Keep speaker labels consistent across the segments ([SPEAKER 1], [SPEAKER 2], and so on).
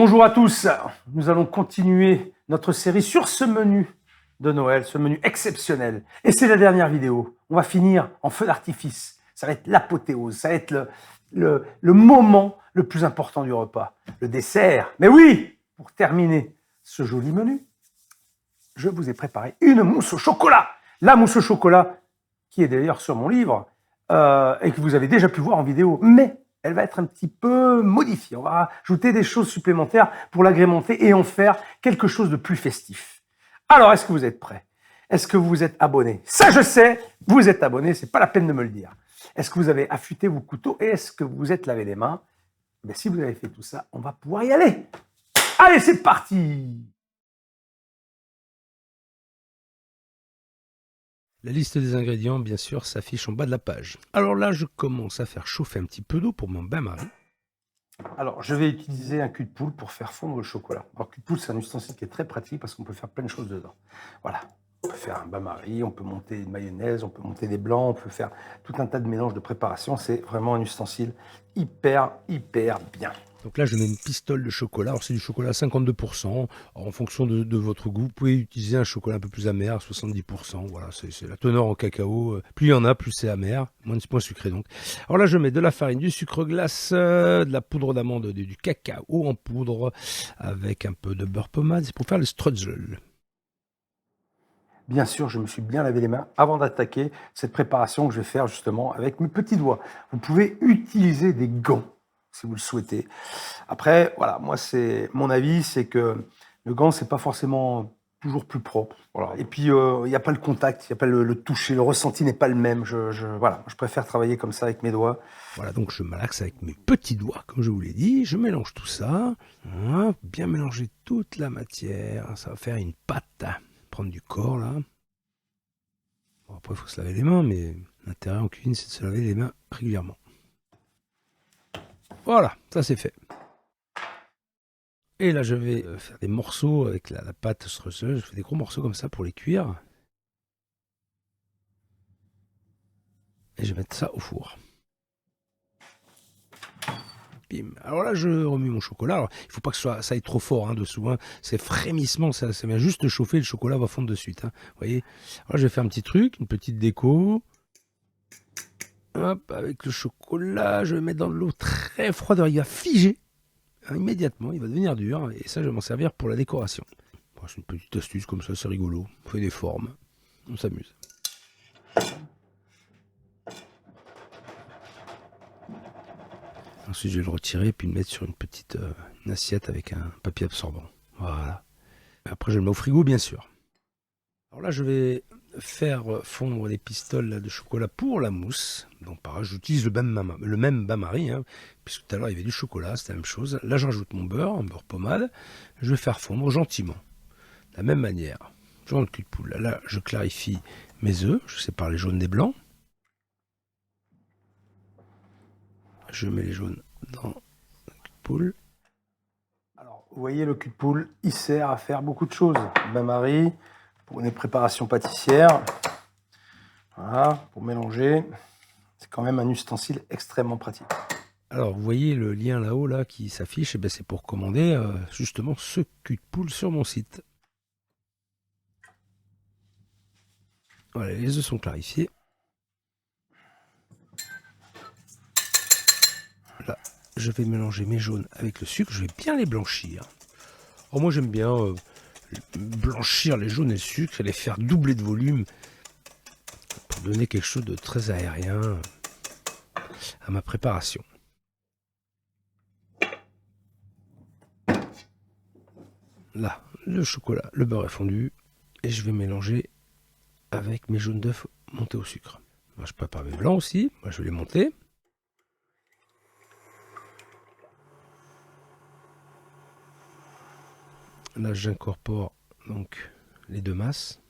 [SPEAKER 1] Bonjour à tous, nous allons continuer notre série sur ce menu de Noël, ce menu exceptionnel. Et c'est la dernière vidéo. On va finir en feu d'artifice. Ça va être l'apothéose, ça va être le moment le plus important du repas, le dessert. Mais oui, pour terminer ce joli menu, je vous ai préparé une mousse au chocolat. La mousse au chocolat qui est d'ailleurs sur mon livre et que vous avez déjà pu voir en vidéo. Mais elle va être un petit peu modifiée. On va ajouter des choses supplémentaires pour l'agrémenter et en faire quelque chose de plus festif. Alors, est-ce que vous êtes prêts? Est-ce que vous êtes abonnés? Ça, je sais, vous êtes abonnés, c'est pas la peine de me le dire. Est-ce que vous avez affûté vos couteaux et est-ce que vous vous êtes lavé les mains? Mais si vous avez fait tout ça, on va pouvoir y aller. Allez, c'est parti!
[SPEAKER 2] La liste des ingrédients, bien sûr, s'affiche en bas de la page. Alors là, je commence à faire chauffer un petit peu d'eau pour mon bain-marie.
[SPEAKER 1] Alors, je vais utiliser un cul de poule pour faire fondre le chocolat. Alors, cul de poule, c'est un ustensile qui est très pratique parce qu'on peut faire plein de choses dedans. Voilà. On peut faire un bain-marie, on peut monter une mayonnaise, on peut monter des blancs, on peut faire tout un tas de mélanges de préparation. C'est vraiment un ustensile hyper bien.
[SPEAKER 2] Donc là, je mets une pistole de chocolat. Alors c'est du chocolat à 52%. En fonction de votre goût, vous pouvez utiliser un chocolat un peu plus amer, 70%. Voilà, c'est la teneur en cacao. Plus il y en a, plus c'est amer. Moins sucré donc. Alors là, je mets de la farine, du sucre glace, de la poudre d'amande, du cacao en poudre, avec un peu de beurre pommade. C'est pour faire le strudel.
[SPEAKER 1] Bien sûr, je me suis bien lavé les mains avant d'attaquer cette préparation que je vais faire justement avec mes petits doigts. Vous pouvez utiliser des gants si vous le souhaitez. Après, voilà, moi, c'est mon avis, c'est que le gant, c'est pas forcément toujours plus propre. Voilà. Et puis, il n'y a pas le contact, il n'y a pas le toucher, le ressenti n'est pas le même. Voilà, je préfère travailler comme ça avec mes doigts.
[SPEAKER 2] Voilà, donc je malaxe avec mes petits doigts, comme je vous l'ai dit. Je mélange tout ça. Voilà, bien mélanger toute la matière. Ça va faire une pâte. Prendre du corps, là. Bon, après, il faut se laver les mains, mais l'intérêt en cuisine, c'est de se laver les mains régulièrement. Voilà, ça c'est fait. Et là, je vais faire des morceaux avec la pâte streuseuse. Je fais des gros morceaux comme ça pour les cuire. Et je vais mettre ça au four. Bim. Alors là, je remue mon chocolat. Alors, il ne faut pas que ça aille trop fort dessous. C'est frémissement, ça vient juste chauffer, le chocolat va fondre de suite. Vous voyez. Alors je vais faire un petit truc, une petite déco. Hop, avec le chocolat, je vais mettre dans de l'eau très froide. Alors, il va figer immédiatement, il va devenir dur. Et ça, je vais m'en servir pour la décoration. Bon, c'est une petite astuce comme ça, c'est rigolo. On fait des formes, on s'amuse. Ensuite, je vais le retirer et puis le mettre sur une petite une assiette avec un papier absorbant. Voilà. Après, je le mets au frigo, bien sûr. Alors là, je vais faire fondre les pistoles là, de chocolat pour la mousse. Donc, pareil, j'utilise le même bain-marie, puisque tout à l'heure, il y avait du chocolat, c'était la même chose. Là, j'ajoute mon beurre, un beurre pommade. Je vais faire fondre gentiment. De la même manière, je prends le cul de poule. Là, je clarifie mes œufs. Je sépare les jaunes des blancs. Je mets les jaunes dans le cul de poule.
[SPEAKER 1] Alors, vous voyez, le cul de poule, il sert à faire beaucoup de choses. Bain-marie, pour une préparation pâtissière. Voilà, pour mélanger. C'est quand même un ustensile extrêmement pratique.
[SPEAKER 2] Alors, vous voyez le lien là-haut là, qui s'affiche, et c'est pour commander justement ce cul de poule sur mon site. Voilà, les œufs sont clarifiés. Là, je vais mélanger mes jaunes avec le sucre. Je vais bien les blanchir. Alors moi, j'aime bien blanchir les jaunes et le sucre et les faire doubler de volume pour donner quelque chose de très aérien à ma préparation. Là, le chocolat, le beurre est fondu et je vais mélanger avec mes jaunes d'œufs montés au sucre. Moi, je prépare mes blancs aussi. Moi, je vais les monter. Là, j'incorpore donc les deux masses.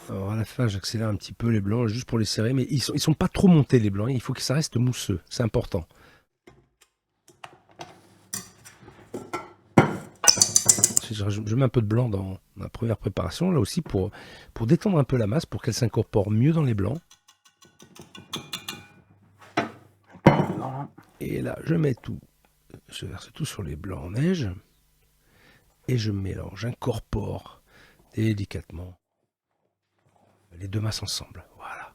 [SPEAKER 2] Alors à la fin, j'accélère un petit peu les blancs juste pour les serrer, mais ils sont pas trop montés les blancs. Il faut que ça reste mousseux, c'est important. je mets un peu de blanc dans ma première préparation, là aussi, pour détendre un peu la masse, pour qu'elle s'incorpore mieux dans les blancs. Et là, je verse tout sur les blancs en neige. Et je mélange, j'incorpore délicatement les deux masses ensemble. Voilà.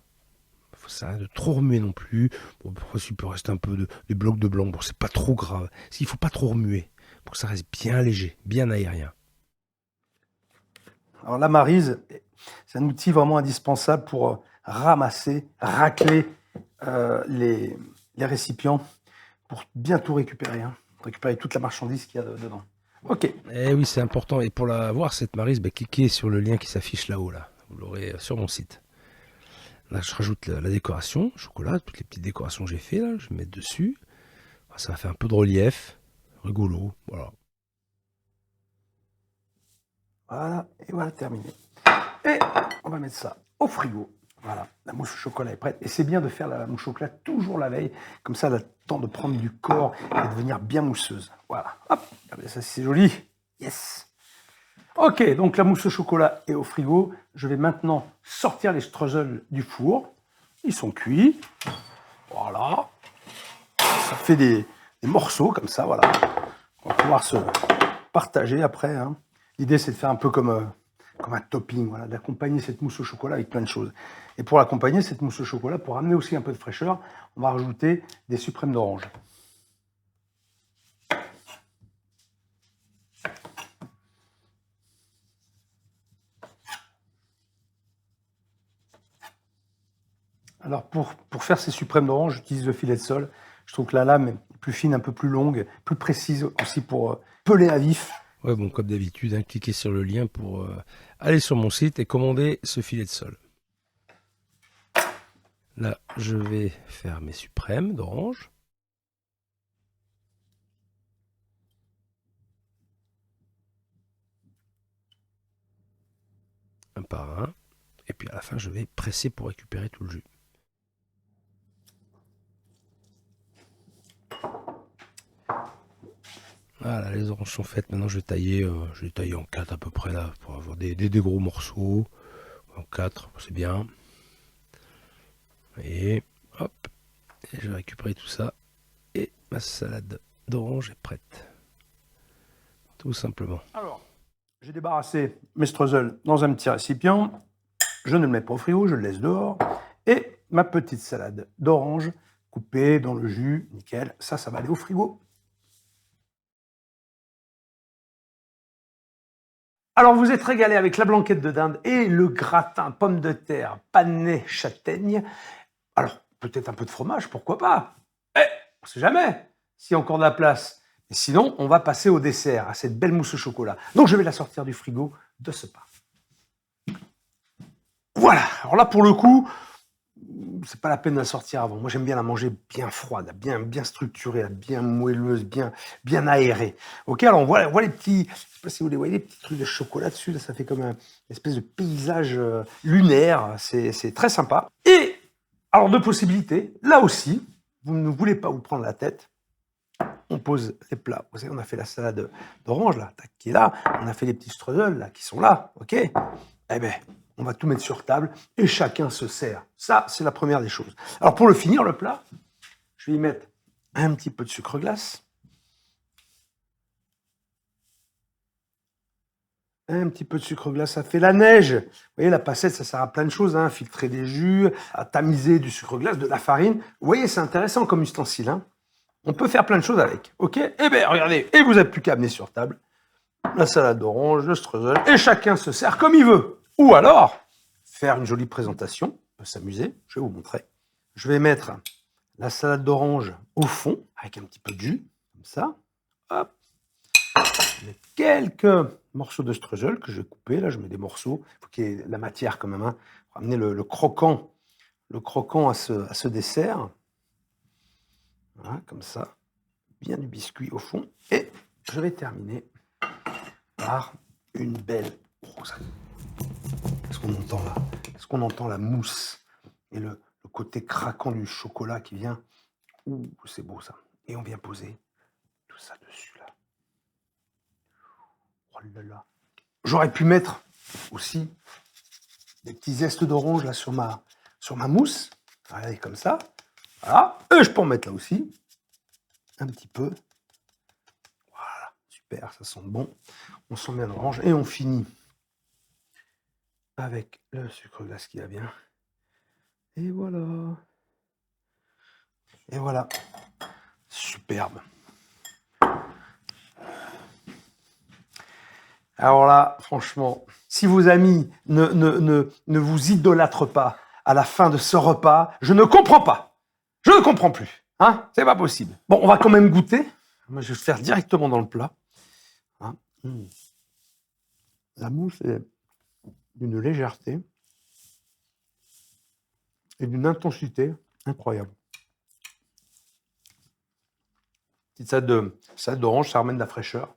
[SPEAKER 2] Il faut ça de trop remuer non plus. Bon, parfois, il peut rester un peu des blocs de blanc. Bon, c'est pas trop grave. Il faut pas trop remuer pour que ça reste bien léger, bien aérien.
[SPEAKER 1] Alors la maryse, c'est un outil vraiment indispensable pour ramasser, racler les récipients pour bien tout récupérer, hein. Récupérer toute la marchandise qu'il y a dedans. Ok.
[SPEAKER 2] Eh oui, c'est important. Et pour la voir, cette maryse, cliquez sur le lien qui s'affiche là-haut. Là. Vous l'aurez sur mon site. Là, je rajoute la décoration, chocolat, toutes les petites décorations que j'ai fait là, je vais mettre dessus. Ça va faire un peu de relief, rigolo, voilà.
[SPEAKER 1] Voilà, et voilà, terminé. Et on va mettre ça au frigo. Voilà, la mousse au chocolat est prête. Et c'est bien de faire la mousse au chocolat toujours la veille. Comme ça, elle a le temps de prendre du corps et de devenir bien mousseuse. Voilà, hop, regardez ça, c'est joli. Yes. Ok, donc la mousse au chocolat est au frigo. Je vais maintenant sortir les streusels du four. Ils sont cuits. Voilà. Ça fait des morceaux comme ça, voilà. On va pouvoir se partager après, hein. L'idée, c'est de faire un peu comme un topping, voilà, d'accompagner cette mousse au chocolat avec plein de choses. Et pour l'accompagner, cette mousse au chocolat, pour amener aussi un peu de fraîcheur, on va rajouter des suprêmes d'orange. Alors pour faire ces suprêmes d'orange, j'utilise le filet de sol. Je trouve que la lame est plus fine, un peu plus longue, plus précise aussi pour peler à vif.
[SPEAKER 2] Ouais, bon, comme d'habitude, hein, cliquez sur le lien pour aller sur mon site et commander ce filet de sol. Là, je vais faire mes suprêmes d'orange. Un par un. Et puis à la fin, je vais presser pour récupérer tout le jus. Voilà, les oranges sont faites. Maintenant, je vais tailler en 4 à peu près là, pour avoir des gros morceaux. En 4, c'est bien. Et hop, et je vais récupérer tout ça. Et ma salade d'orange est prête. Tout simplement.
[SPEAKER 1] Alors, j'ai débarrassé mes streusels dans un petit récipient. Je ne le mets pas au frigo, je le laisse dehors. Et ma petite salade d'orange coupée dans le jus, nickel. Ça va aller au frigo. Alors, vous êtes régalé avec la blanquette de dinde et le gratin pommes de terre panais châtaigne. Alors, peut-être un peu de fromage, pourquoi pas? On ne sait jamais s'il y a encore de la place. Et sinon, on va passer au dessert, à cette belle mousse au chocolat. Donc, je vais la sortir du frigo de ce pas. Voilà. Alors là, pour le coup, c'est pas la peine de la sortir avant. Moi, j'aime bien la manger bien froide, bien structurée, bien moelleuse, bien aérée. Ok, alors on voit les petits, je sais pas si vous les voyez, les petits trucs de chocolat dessus. Là, ça fait comme une espèce de paysage lunaire. C'est très sympa. Et alors, deux possibilités. Là aussi, vous ne voulez pas vous prendre la tête. On pose les plats. Vous savez, on a fait la salade d'orange là, qui est là. On a fait les petits streusels là, qui sont là. Ok. Eh ben, on va tout mettre sur table et chacun se sert. Ça, c'est la première des choses. Alors, pour le finir, le plat, je vais y mettre un petit peu de sucre glace. Un petit peu de sucre glace, ça fait la neige. Vous voyez, la passette, ça sert à plein de choses, hein, filtrer des jus, à tamiser du sucre glace, de la farine. Vous voyez, c'est intéressant comme ustensile, hein. On peut faire plein de choses avec, ok? Eh bien, regardez, et vous n'avez plus qu'à amener sur table la salade d'orange, le streusel, et chacun se sert comme il veut. Ou alors, faire une jolie présentation, on peut s'amuser, je vais vous montrer. Je vais mettre la salade d'orange au fond, avec un petit peu de jus, comme ça. Hop. Je mets quelques morceaux de streusel que je vais couper, là je mets des morceaux, il faut qu'il y ait la matière quand même, hein, pour amener le croquant à ce dessert. Voilà, comme ça, bien du biscuit au fond. Et je vais terminer par une belle rosade. Qu'est-ce qu'on entend là? Est-ce qu'on entend la mousse et le côté craquant du chocolat qui vient? Ouh, c'est beau ça. Et on vient poser tout ça dessus là. Oh là là. J'aurais pu mettre aussi des petits zestes d'orange là sur ma mousse. Allez, comme ça. Voilà. Et je peux en mettre là aussi. Un petit peu. Voilà. Super, ça sent bon. On sent bien l'orange. Et on finit avec le sucre glace qui va bien. Et voilà. Et voilà. Superbe. Alors là, franchement, si vos amis ne vous idolâtrent pas à la fin de ce repas, je ne comprends pas. Je ne comprends plus. Hein, c'est pas possible. Bon, on va quand même goûter. Moi, je vais le faire directement dans le plat. Hein. La mousse est d'une légèreté et d'une intensité incroyable. Petite salade d'orange, ça ramène de la fraîcheur.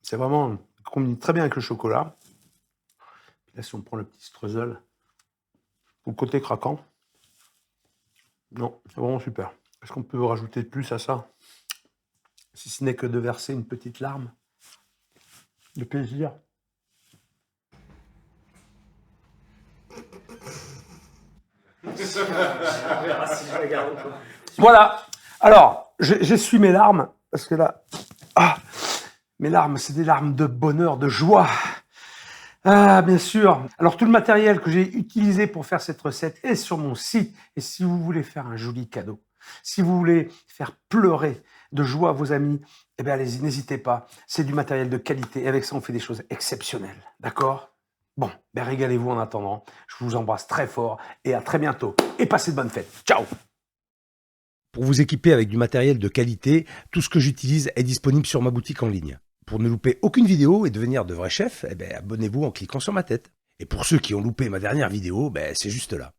[SPEAKER 1] C'est vraiment combine très bien avec le chocolat. Là, si on prend le petit streusel, au côté craquant, non, c'est vraiment super. Est-ce qu'on peut rajouter de plus à ça? Si ce n'est que de verser une petite larme de plaisir. Voilà. Alors, j'essuie mes larmes, parce que là, mes larmes, c'est des larmes de bonheur, de joie. Ah, bien sûr. Alors, tout le matériel que j'ai utilisé pour faire cette recette est sur mon site. Et si vous voulez faire un joli cadeau, si vous voulez faire pleurer de joie vos amis, eh bien, allez-y, n'hésitez pas. C'est du matériel de qualité. Et avec ça, on fait des choses exceptionnelles. D'accord? Bon, ben régalez-vous en attendant. Je vous embrasse très fort et à très bientôt. Et passez de bonnes fêtes. Ciao!
[SPEAKER 2] Pour vous équiper avec du matériel de qualité, tout ce que j'utilise est disponible sur ma boutique en ligne. Pour ne louper aucune vidéo et devenir de vrais chefs, abonnez-vous en cliquant sur ma tête. Et pour ceux qui ont loupé ma dernière vidéo, c'est juste là.